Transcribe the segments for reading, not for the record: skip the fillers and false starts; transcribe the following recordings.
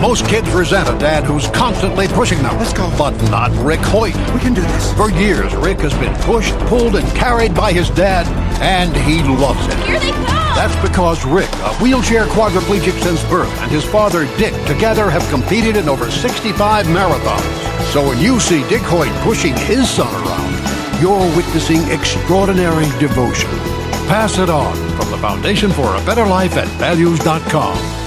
Most kids resent a dad who's constantly pushing them. Let's go. But not Rick Hoyt. We can do this. For years, Rick has been pushed, pulled, and carried by his dad, and he loves it. Here they come! That's because Rick, a wheelchair quadriplegic since birth, and his father Dick together have competed in over 65 marathons. So when you see Dick Hoyt pushing his son around, you're witnessing extraordinary devotion. Pass it on from the Foundation for a Better Life at values.com.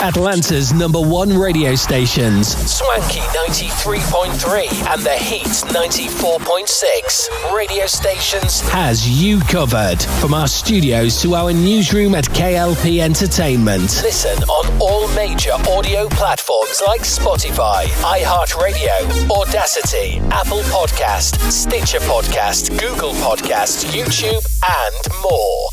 Atlanta's #1 radio stations, Swanky 93.3 and The Heat 94.6 radio stations, has you covered. From our studios to our newsroom at K.L.P Entertainment. Listen on all major audio platforms like Spotify, iHeartRadio, Audacity, Apple Podcast, Stitcher Podcast, Google Podcast, YouTube, and more.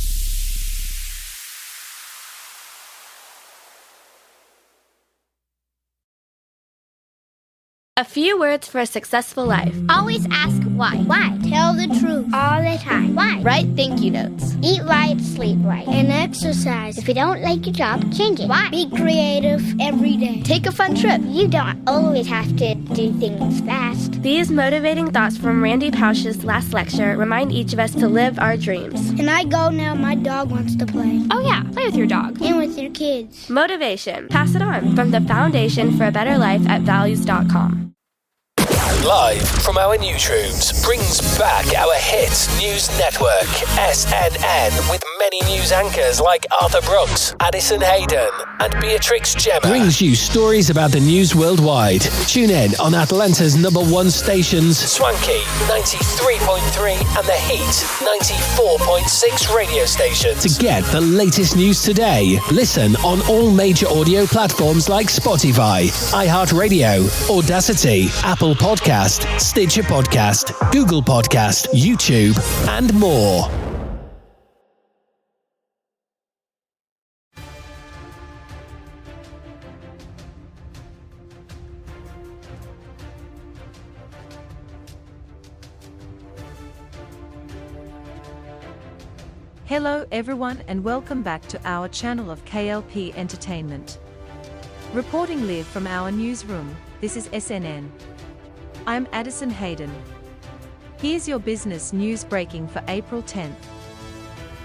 A few words for a successful life. Always ask why. Why? Tell the truth all the time. Why? Write thank you notes. Eat right, sleep right, and exercise. If you don't like your job, change it. Why? Be creative every day. Take a fun trip. You don't always have to do things fast. These motivating thoughts from Randy Pausch's last lecture remind each of us to live our dreams. Can I go now? My dog wants to play. Oh yeah, play with your dog. And with your kids. Motivation. Pass it on from the Foundation for a Better Life at values.com. Live from our newsrooms brings back our hit news network, SNN, with many news anchors like Arthur Brooks, Addison Hayden, and Beatrix Gemma. Brings you stories about the news worldwide. Tune in on Atlanta's #1 stations, Swanky 93.3 and The Heat 94.6 radio stations. To get the latest news today, listen on all major audio platforms like Spotify, iHeartRadio, Audacity, Apple Podcast, Stitcher Podcast, Google Podcast, YouTube, and more. Hello everyone and welcome back to our channel of K.L.P Entertainment. Reporting live from our newsroom, this is SNN. I'm Addison Hayden. Here's your business news breaking for April 10th.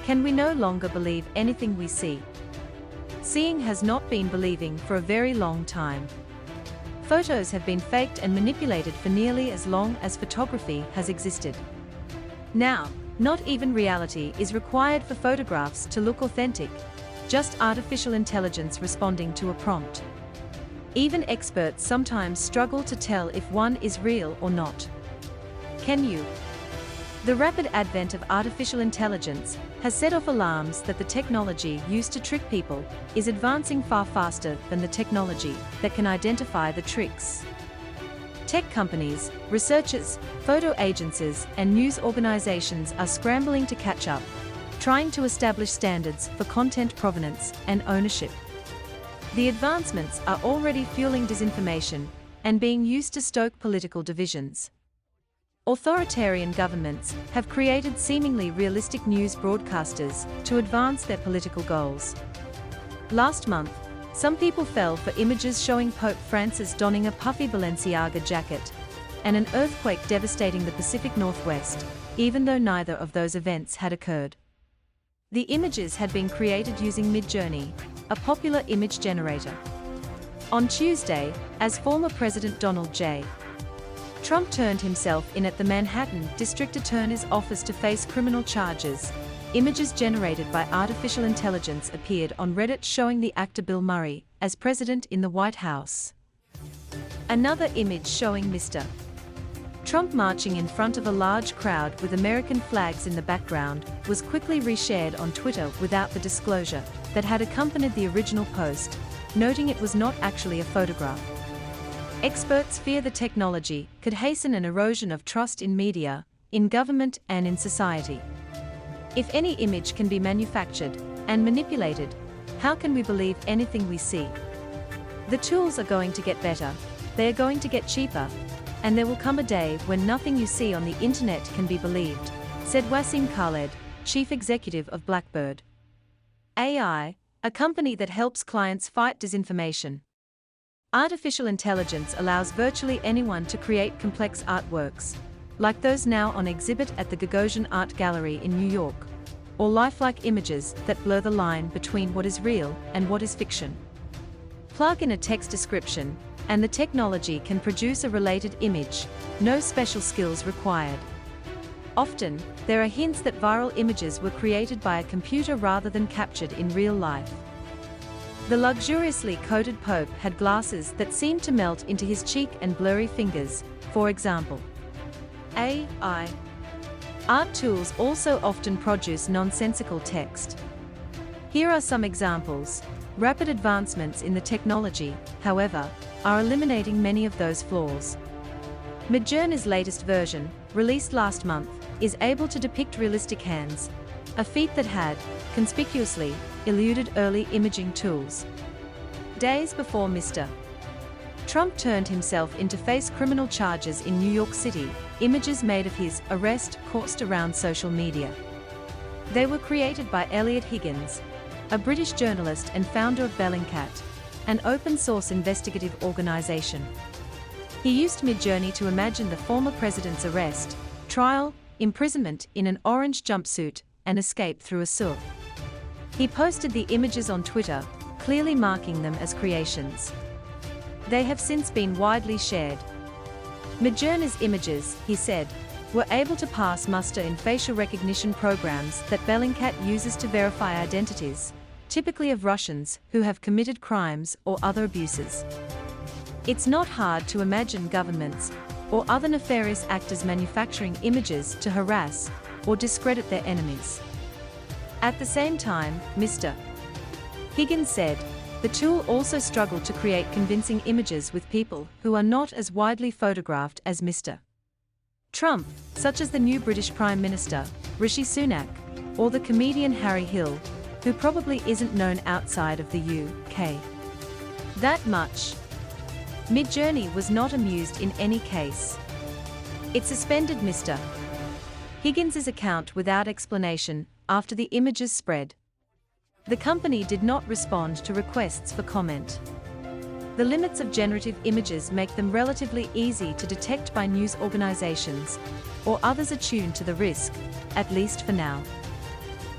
Can we no longer believe anything we see? Seeing has not been believing for a very long time. Photos have been faked and manipulated for nearly as long as photography has existed. Now, not even reality is required for photographs to look authentic, just artificial intelligence responding to a prompt. Even experts sometimes struggle to tell if one is real or not. Can you? The rapid advent of artificial intelligence has set off alarms that the technology used to trick people is advancing far faster than the technology that can identify the tricks. Tech companies, researchers, photo agencies, and news organizations are scrambling to catch up, trying to establish standards for content provenance and ownership. The advancements are already fueling disinformation and being used to stoke political divisions. Authoritarian governments have created seemingly realistic news broadcasters to advance their political goals. Last month, some people fell for images showing Pope Francis donning a puffy Balenciaga jacket, and an earthquake devastating the Pacific Northwest, even though neither of those events had occurred. The images had been created using Midjourney, a popular image generator. On Tuesday, as former President Donald J. Trump turned himself in at the Manhattan District Attorney's office to face criminal charges, images generated by artificial intelligence appeared on Reddit showing the actor Bill Murray as president in the White House. Another image showing Mr. Trump marching in front of a large crowd with American flags in the background was quickly reshared on Twitter without the disclosure that had accompanied the original post, noting it was not actually a photograph. Experts fear the technology could hasten an erosion of trust in media, in government, and in society. If any image can be manufactured and manipulated, how can we believe anything we see? The tools are going to get better, they are going to get cheaper, and there will come a day when nothing you see on the internet can be believed, said Wasim Khaled, chief executive of Blackbird AI, a company that helps clients fight disinformation. Artificial intelligence allows virtually anyone to create complex artworks, like those now on exhibit at the Gagosian Art Gallery in New York, or lifelike images that blur the line between what is real and what is fiction. Plug in a text description, and the technology can produce a related image, no special skills required. Often, there are hints that viral images were created by a computer rather than captured in real life. The luxuriously coated Pope had glasses that seemed to melt into his cheek and blurry fingers, for example. AI. Art tools also often produce nonsensical text. Here are some examples. Rapid advancements in the technology, however, are eliminating many of those flaws. Midjourney's latest version, released last month, is able to depict realistic hands, a feat that had, conspicuously, eluded early imaging tools. Days before Mr. Trump turned himself in to face criminal charges in New York City, images made of his arrest coursed around social media. They were created by Elliot Higgins, a British journalist and founder of Bellingcat, an open-source investigative organization. He used Midjourney to imagine the former president's arrest, trial, imprisonment in an orange jumpsuit, and escape through a sewer. He posted the images on Twitter, clearly marking them as creations. They have since been widely shared. Midjourney's images, he said, were able to pass muster in facial recognition programs that Bellingcat uses to verify identities, typically of Russians who have committed crimes or other abuses. It's not hard to imagine governments or other nefarious actors manufacturing images to harass or discredit their enemies. At the same time, Mr. Higgins said, the tool also struggled to create convincing images with people who are not as widely photographed as Mr. Trump, such as the new British Prime Minister, Rishi Sunak, or the comedian Harry Hill, who probably isn't known outside of the UK. That much. Midjourney was not amused in any case. It suspended Mr. Higgins' account without explanation after the images spread. The company did not respond to requests for comment. The limits of generative images make them relatively easy to detect by news organizations or others attuned to the risk, at least for now.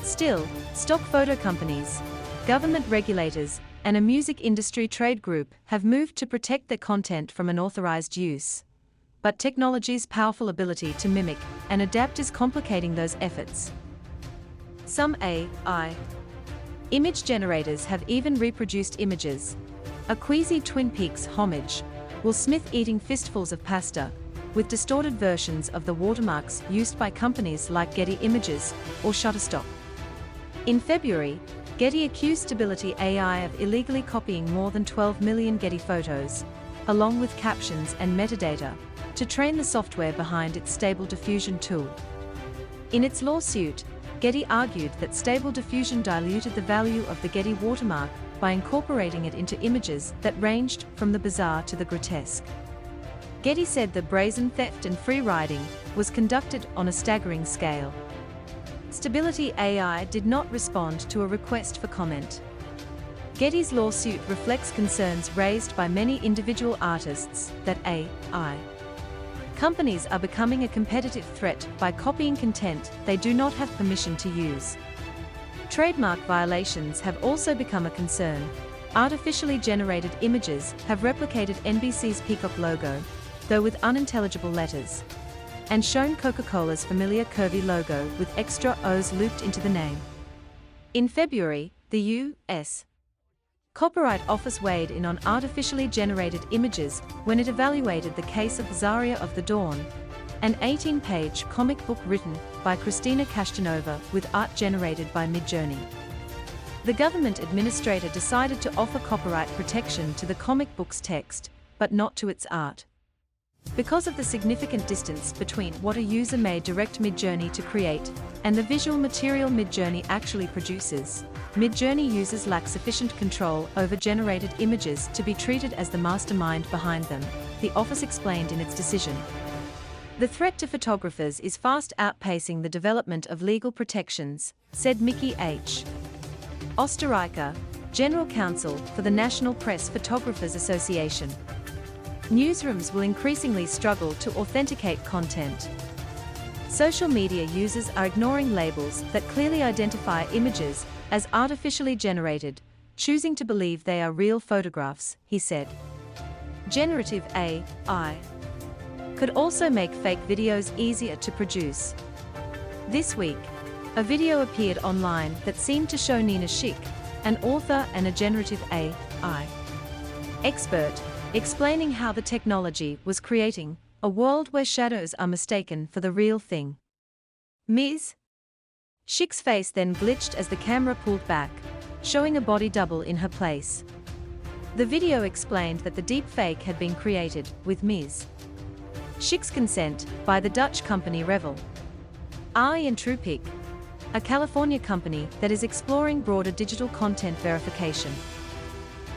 Still, stock photo companies, government regulators, and a music industry trade group have moved to protect their content from unauthorized use. But technology's powerful ability to mimic and adapt is complicating those efforts. Some AI image generators have even reproduced images. A queasy Twin Peaks homage, Will Smith eating fistfuls of pasta, with distorted versions of the watermarks used by companies like Getty Images or Shutterstock. In February, Getty accused Stability AI of illegally copying more than 12 million Getty photos, along with captions and metadata, to train the software behind its Stable Diffusion tool. In its lawsuit, Getty argued that Stable Diffusion diluted the value of the Getty watermark by incorporating it into images that ranged from the bizarre to the grotesque. Getty said the brazen theft and free riding was conducted on a staggering scale. Stability AI did not respond to a request for comment. Getty's lawsuit reflects concerns raised by many individual artists that AI companies are becoming a competitive threat by copying content they do not have permission to use. Trademark violations have also become a concern. Artificially generated images have replicated NBC's Peacock logo, though with unintelligible letters, and shown Coca-Cola's familiar curvy logo with extra O's looped into the name. In February, the U.S. Copyright Office weighed in on artificially generated images when it evaluated the case of Zarya of the Dawn, an 18-page comic book written by Christina Kashtanova with art generated by Midjourney. The government administrator decided to offer copyright protection to the comic book's text, but not to its art. Because of the significant distance between what a user may direct Midjourney to create and the visual material Midjourney actually produces, Midjourney users lack sufficient control over generated images to be treated as the mastermind behind them, the office explained in its decision. The threat to photographers is fast outpacing the development of legal protections, said Mickey H. Osterreicher, General Counsel for the National Press Photographers Association. Newsrooms will increasingly struggle to authenticate content. Social media users are ignoring labels that clearly identify images as artificially generated, choosing to believe they are real photographs, he said. Generative AI could also make fake videos easier to produce. This week, a video appeared online that seemed to show Nina Schick, an author and a generative AI expert, explaining how the technology was creating a world where shadows are mistaken for the real thing. Ms. Schick's face then glitched as the camera pulled back, showing a body double in her place. The video explained that the deep fake had been created with Ms. Schick's consent by the Dutch company Revel. AI and TruePic, a California company that is exploring broader digital content verification.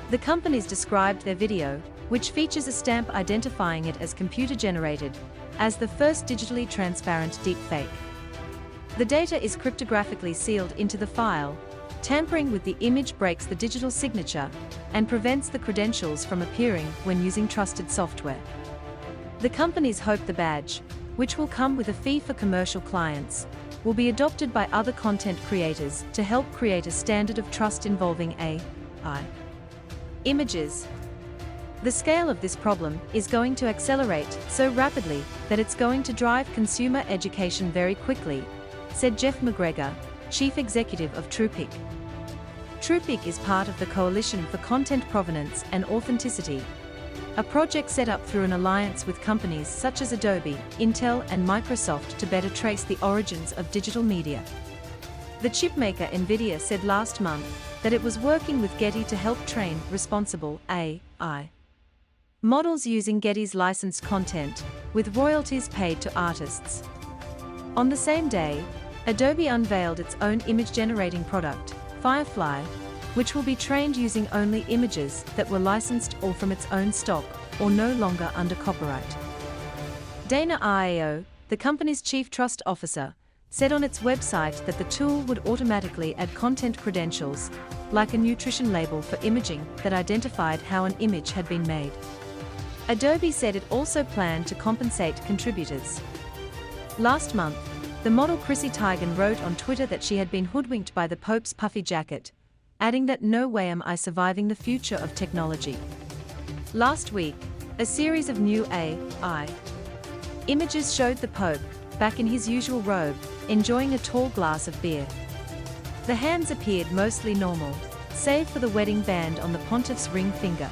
The companies described their video, which features a stamp identifying it as computer-generated, as the first digitally transparent deepfake. The data is cryptographically sealed into the file. Tampering with the image breaks the digital signature and prevents the credentials from appearing when using trusted software. The companies hope the badge, which will come with a fee for commercial clients, will be adopted by other content creators to help create a standard of trust involving AI images. The scale of this problem is going to accelerate so rapidly that it's going to drive consumer education very quickly, said Jeff McGregor, Chief Executive of TruePic. TruePic is part of the Coalition for Content Provenance and Authenticity, a project set up through an alliance with companies such as Adobe, Intel, and Microsoft to better trace the origins of digital media. The chipmaker NVIDIA said last month that it was working with Getty to help train responsible AI models using Getty's licensed content, with royalties paid to artists. On the same day, Adobe unveiled its own image-generating product, Firefly, which will be trained using only images that were licensed or from its own stock, or no longer under copyright. Dana IAO, the company's chief trust officer, said on its website that the tool would automatically add content credentials, like a nutrition label for imaging that identified how an image had been made. Adobe said it also planned to compensate contributors. Last month, the model Chrissy Teigen wrote on Twitter that she had been hoodwinked by the Pope's puffy jacket, adding that no way am I surviving the future of technology. Last week, a series of new AI images showed the Pope, back in his usual robe, enjoying a tall glass of beer. The hands appeared mostly normal, save for the wedding band on the pontiff's ring finger.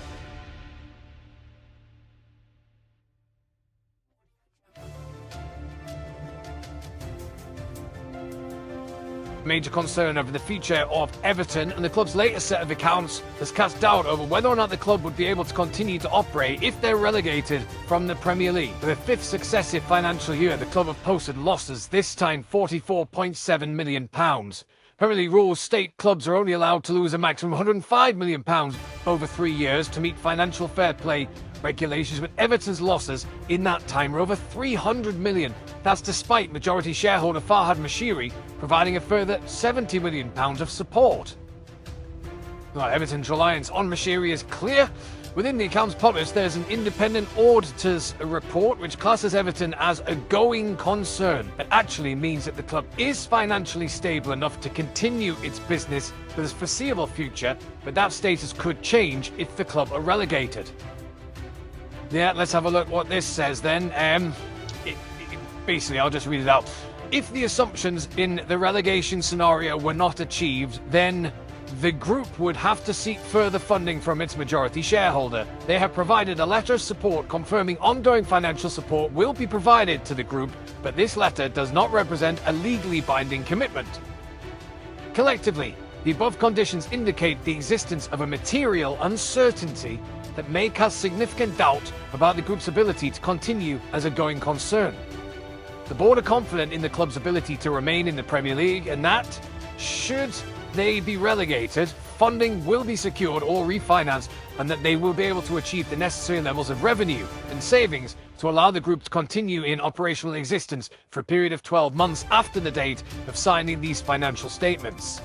Major concern over the future of Everton, and the club's latest set of accounts has cast doubt over whether or not the club would be able to continue to operate if they're relegated from the Premier League. For the fifth successive financial year, the club have posted losses, this time £44.7 million. Premier League rules state clubs are only allowed to lose a maximum £105 million over 3 years to meet financial fair play regulations, with Everton's losses in that time were over £300 million. That's despite majority shareholder Farhad Mashiri providing a further £70 million of support. Well, Everton's reliance on Mashiri is clear. Within the accounts published, there's an independent auditor's report which classes Everton as a going concern. It actually means that the club is financially stable enough to continue its business for the foreseeable future, but that status could change if the club are relegated. Yeah, let's have a look what this says then. Basically, I'll just read it out. If the assumptions in the relegation scenario were not achieved, then the group would have to seek further funding from its majority shareholder. They have provided a letter of support confirming ongoing financial support will be provided to the group, but this letter does not represent a legally binding commitment. Collectively, the above conditions indicate the existence of a material uncertainty that may cast significant doubt about the group's ability to continue as a going concern. The board are confident in the club's ability to remain in the Premier League, and that, should they be relegated, funding will be secured or refinanced, and that they will be able to achieve the necessary levels of revenue and savings to allow the group to continue in operational existence for a period of 12 months after the date of signing these financial statements.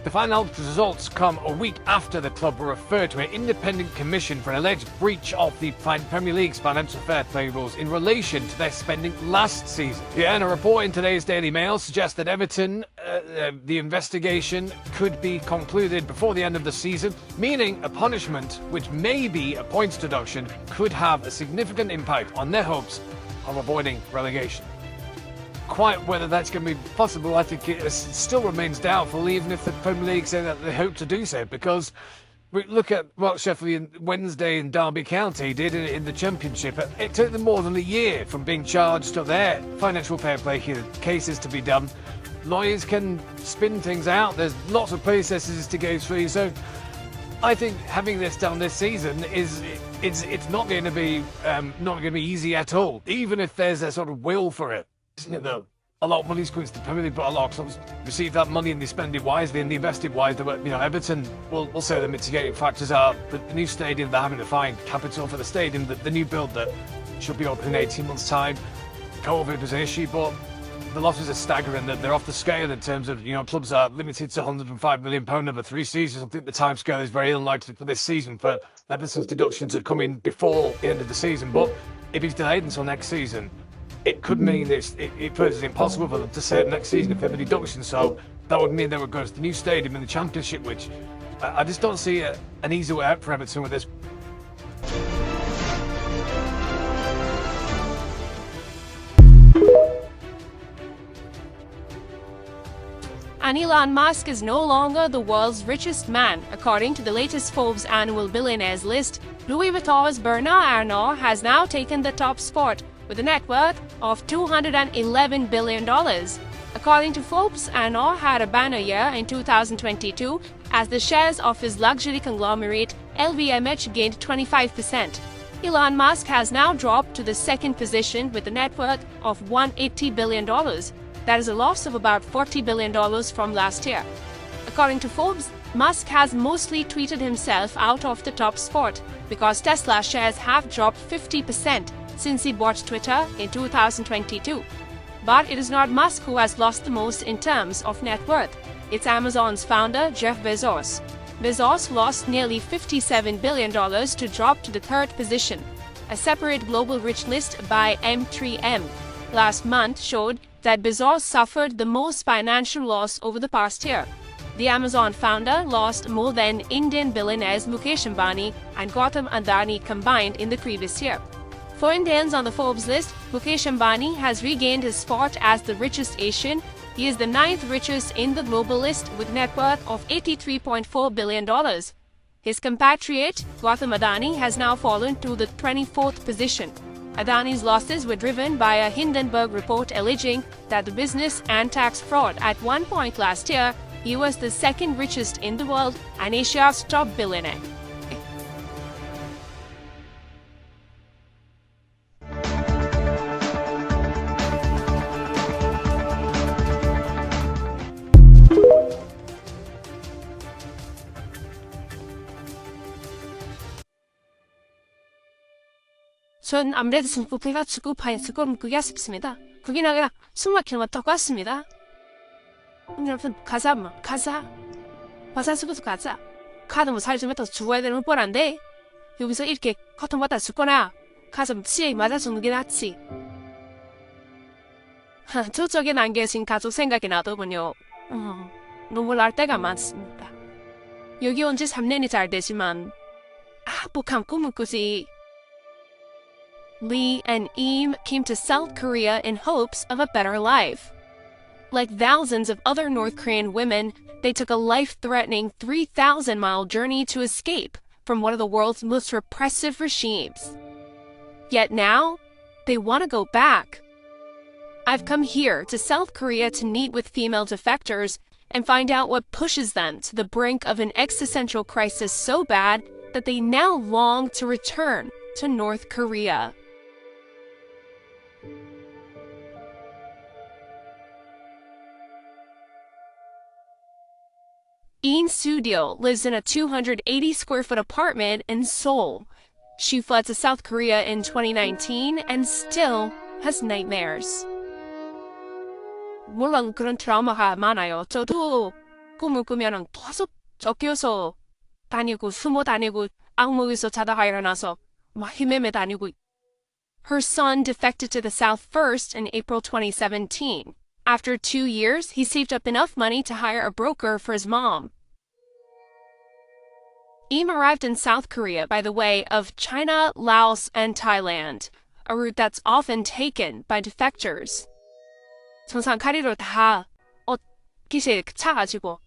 The final results come a week after the club were referred to an independent commission for an alleged breach of the Premier League's financial fair play rules in relation to their spending last season. Yeah, and a report in today's Daily Mail suggests that Everton, the investigation could be concluded before the end of the season, meaning a punishment, which may be a points deduction, could have a significant impact on their hopes of avoiding relegation. Quite whether that's going to be possible, I think it still remains doubtful, even if the Premier League say that they hope to do so, because we look at what Sheffield Wednesday and Derby County did in the Championship. It took them more than a year from being charged to their financial fair play cases to be done. Lawyers can spin things out. There's lots of processes to go through. So I think having this done this season it's not going to be easy at all, even if there's a sort of will for it. Isn't it though? A lot of money's going to the Premier League, but a lot of clubs receive that money and they spend it wisely and they invest it wisely. But Everton will say the mitigating factors are the new stadium. They're having to find capital for the stadium, the new build that should be open in 18 months' time. COVID was an issue, but the losses are staggering. That they're off the scale in terms of clubs are limited to £105 million over 3 seasons. I think the timescale is very unlikely for this season. For Everton's deductions are coming before the end of the season, but if he's delayed until next season, it could mean it poses impossible for them to say next season if they have a deduction. So that would mean they would go to the new stadium in the Championship, which I just don't see an easy way out for Everton with this. And Elon Musk is no longer the world's richest man. According to the latest Forbes annual billionaires list, Louis Vuitton's Bernard Arnault has now taken the top spot with a net worth of $211 billion. According to Forbes, Arnault had a banner year in 2022 as the shares of his luxury conglomerate LVMH gained 25%. Elon Musk has now dropped to the second position with a net worth of $180 billion. That is a loss of about $40 billion from last year. According to Forbes, Musk has mostly tweeted himself out of the top spot because Tesla shares have dropped 50% since he bought Twitter in 2022. But it is not Musk who has lost the most in terms of net worth. It's Amazon's founder, Jeff Bezos. Bezos lost nearly $57 billion to drop to the third position. A separate global rich list by M3M last month showed that Bezos suffered the most financial loss over the past year. The Amazon founder lost more than Indian billionaires Mukesh Ambani and Gautam Adani combined in the previous year. For Indians on the Forbes list, Mukesh Ambani has regained his spot as the richest Asian. He is the 9th richest in the global list with net worth of $83.4 billion. His compatriot, Gautam Adani, has now fallen to the 24th position. Adani's losses were driven by a Hindenburg report alleging that the business and tax fraud. At one point last year, he was the second richest in the world and Asia's top billionaire. 전 아무래도 승부해가지고 조금 그게 아쉽습니다. 그게 아니라 숨 막히는 것 같습니다. 여러분 가자 쓰고서 가자. 가도 뭐 살 좀 했다 죽어야 되는 뻔한데 여기서 이렇게 고통받다 죽거나 가서 치에 맞아 죽는 게 낫지. 저쪽에 남겨진 가족 생각이 나더군요. 눈물 날 때가 많습니다. 여기 온 지 3년이 잘 되지만 복한 꿈은 꾸지. Lee and Eam came to South Korea in hopes of a better life. Like thousands of other North Korean women, they took a life-threatening 3,000-mile journey to escape from one of the world's most repressive regimes. Yet now, they want to go back. I've come here to South Korea to meet with female defectors and find out what pushes them to the brink of an existential crisis so bad that they now long to return to North Korea. Eun Soo-deol lives in a 280-square-foot apartment in Seoul. She fled to South Korea in 2019 and still has nightmares. 물론 그런 트라우마가 많아요. 저도 꿈을 꾸면은 계속 쫓겨서 다니고 숨어 다니고 악몽에서 자다가 일어나서 막 헤매매 다니고. Her son defected to the South first in April 2017. After 2 years, he saved up enough money to hire a broker for his mom. Im arrived in South Korea by the way of China, Laos, and Thailand, a route that's often taken by defectors. 정상 가리로 다 기세 차 가지고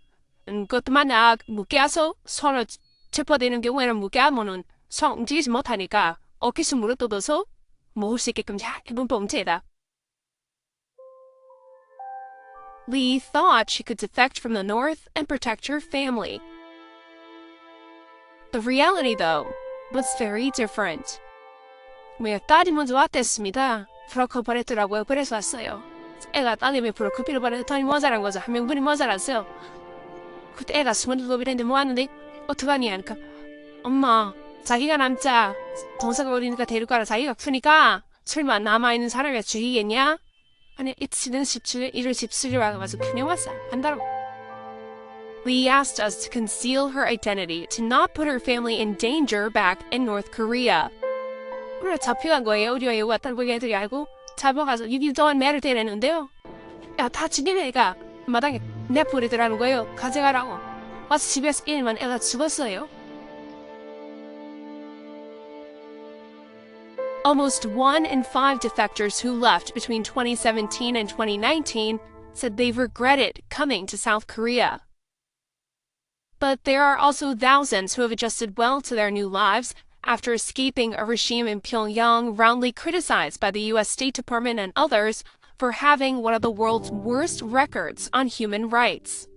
그것도 만약 무게서 손을 짚어대는 경우에는 무게하면은 손 움직이지 못하니까 어깨에서 무릎 뜯어서 모을 수 있게끔 잘 해본 범죄다. Lee thought she could defect from the north and protect her family. The reality, though, was very different. 딸이 먼저 왔댔습니다. 브로커 보냈더라고요. 그래서 왔어요. 애가 딸님이 브로커비를 보냈더니 모자란 거죠. 한 명분이 모자랐어요. 그때 애가 22이랬는데 뭐하는데 어떡하니 하니까 엄마 자기가 남자 동생가 어리니까 데리고 가라. 자기가 크니까 설마 남아있는 사람이 죽이겠냐? 아니 이치는 17일 이를 집수리라고 와서 그냥 왔어. 한다고. Lee asked us to conceal her identity to not put her family in danger back in North Korea. 그래 잡혀간 거예요. 우리 애가 왔다고 애들이 알고 잡아가서 You don't matter 되는데요. 야 다 죽인 애가 마당에 내버리더라는 거예요. 가져가라고. 와서 집에서 일만 애가 죽었어요. Almost 1 in 5 defectors who left between 2017 and 2019 said they've regretted coming to South Korea. But there are also thousands who have adjusted well to their new lives after escaping a regime in Pyongyang roundly criticized by the US State Department and others for having one of the world's worst records on human rights.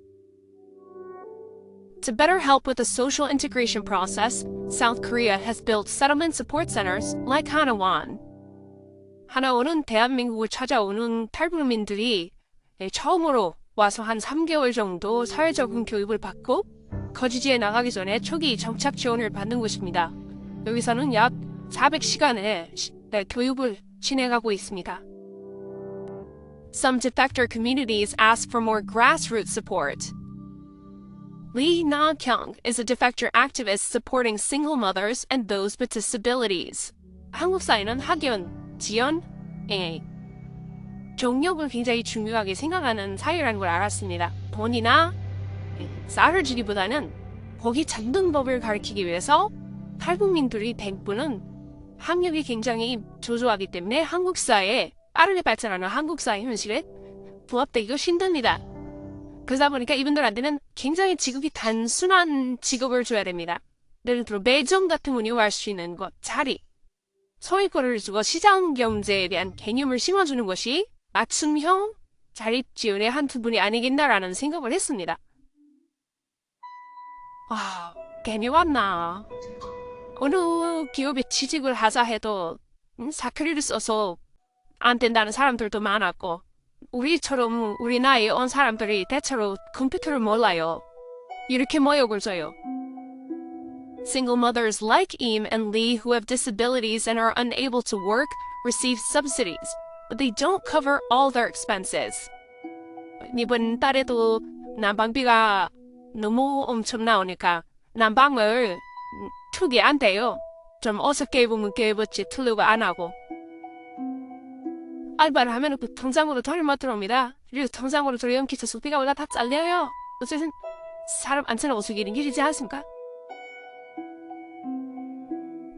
To better help with the social integration process, South Korea has built settlement support centers like Hanawan. 하나원은 대한민국을 찾아오는 탈북민들이 처음으로 와서 한 3개월 정도 사회적인 교육을 받고 거주지에 나가기 전에 초기 정착 지원을 받는 곳입니다. 여기서는 약 400시간의 교육을 진행하고 있습니다. Some defector communities ask for more grassroots support. Lee Na-kyung is a defector activist supporting single mothers and those with disabilities. 한국 사회는 학연, 지연, 경력을 굉장히 중요하게 생각하는 사회라는 걸 알았습니다. 돈이나 쌀을 주기보다는 거기 잡는 법을 가르치기 위해서 탈북민들이 대부분은 학력이 굉장히 저조하기 때문에 한국 사회에 빠르게 발전하는 한국 사회 현실에 부합되기가 힘듭니다. 그러다 보니까 이분들한테는 굉장히 직업이 단순한 직업을 줘야 됩니다. 예를 들어 매점 같은 운영할 수 있는 것, 자리, 소유권을 주고 시장 경제에 대한 개념을 심어주는 것이 맞춤형 자립 지원의 한 부분이 아니겠나라는 생각을 했습니다. 와, 개념 왔나? 어느 기업에 취직을 하자 해도 사크리를 써서 안 된다는 사람들도 많았고 우리처럼 우리 나이에 온 사람들이 대체로 컴퓨터를 몰라요. 이렇게 모욕을 줘요. Single mothers like Im and Lee who have disabilities and are unable to work receive subsidies, but they don't cover all their expenses. 이번 달에도 난방비가 너무 엄청 나오니까 난방을 투기 안 돼요. 좀 어색해 보면 깨끗이 틀리고 안 하고. 알바를 하면 그 통장으로 돈이 못 들어옵니다. 그리고 통장으로 들어오면 기초 수비가 올라 다 잘려요. 어쨌든 사람 안 쓰는 오수기는 일이지 않습니까?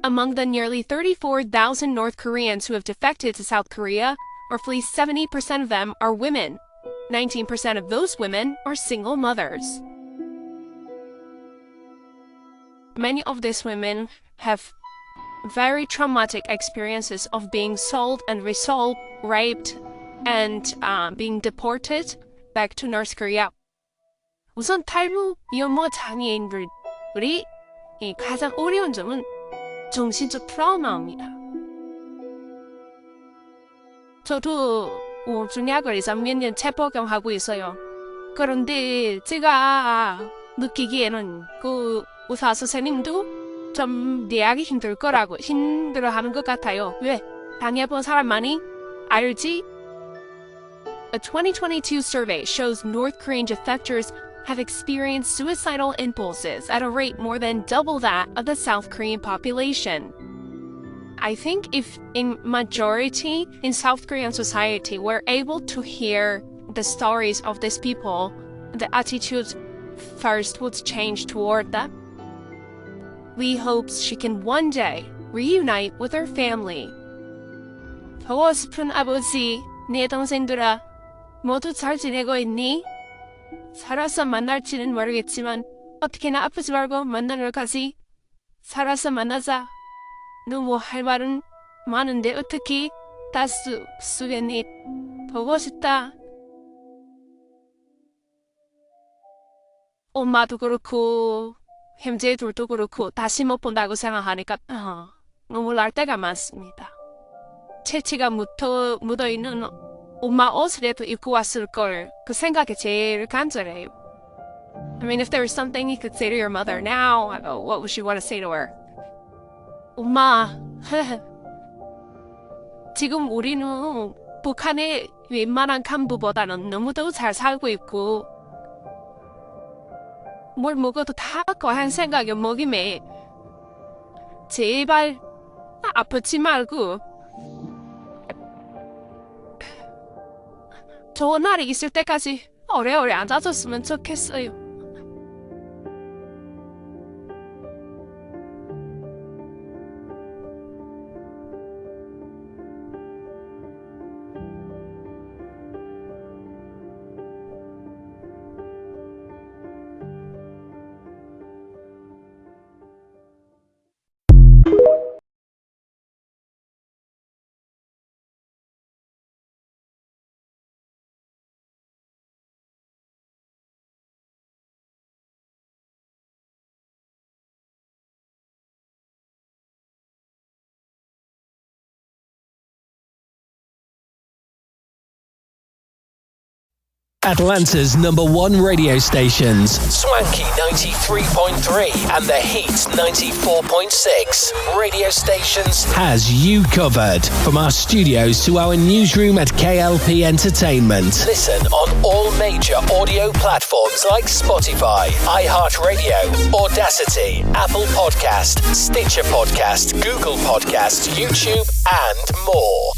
Among the nearly 34,000 North Koreans who have defected to South Korea, roughly 70% of them are women. 19% of those women are single mothers. Many of these women have very traumatic experiences of being sold and resold, raped, and being deported back to North Korea. 우선 탈북 이혼모 장애인들이 가장 어려운 점은 정신적 트라우마입니다. 저도 우중약을에서 몇 년 체포경하고 있어요. 그런데 제가 느끼기에는 그 의사 선생님도 좀 이해하기 힘들 거라고 힘들어하는 것 같아요. 왜? 당해본 사람만이 알지? A 2022 survey shows North Korean defectors have experienced suicidal impulses at a rate more than double that of the South Korean population. I think if in majority in South Korean society we're able to hear the stories of these people, the attitudes first would change toward them. We hope she can one day reunite with her family. 보고 싶은 아버지, 네 동생들아, 모두 잘 지내고 있니? 살아서 만날지는 모르겠지만 어떻게나 아프지 말고 만나러 가지. 살아서 만나자. 너 뭐 할 말은 많은데 어떻게 다 쓰겠니? 보고 싶다. 엄마도 그렇고 형제들도 그렇고 다시 못 본다고 생각하니까 눈물 날 때가 많습니다. 채취가 묻어있는 엄마 옷이라도 입고 왔을 걸 그 생각이 제일 간절해요. I mean, if there was something you could say to your mother now, what would you want to say to her? 엄마, 지금 우리는 북한의 웬만한 간부보다는 너무도 잘 살고 있고 뭘 먹어도 다 거한 생각이 먹이매. 제발 아프지 말고 좋은 날이 있을 때까지 오래오래 앉아줬으면 좋겠어요. Atlanta's #1 radio stations, Swanky 93.3 and The Heat 94.6 radio stations, has you covered. From our studios to our newsroom at K.L.P Entertainment. Listen on all major audio platforms like Spotify, iHeartRadio, Audacity, Apple Podcast, Stitcher Podcast, Google Podcast, YouTube, and more.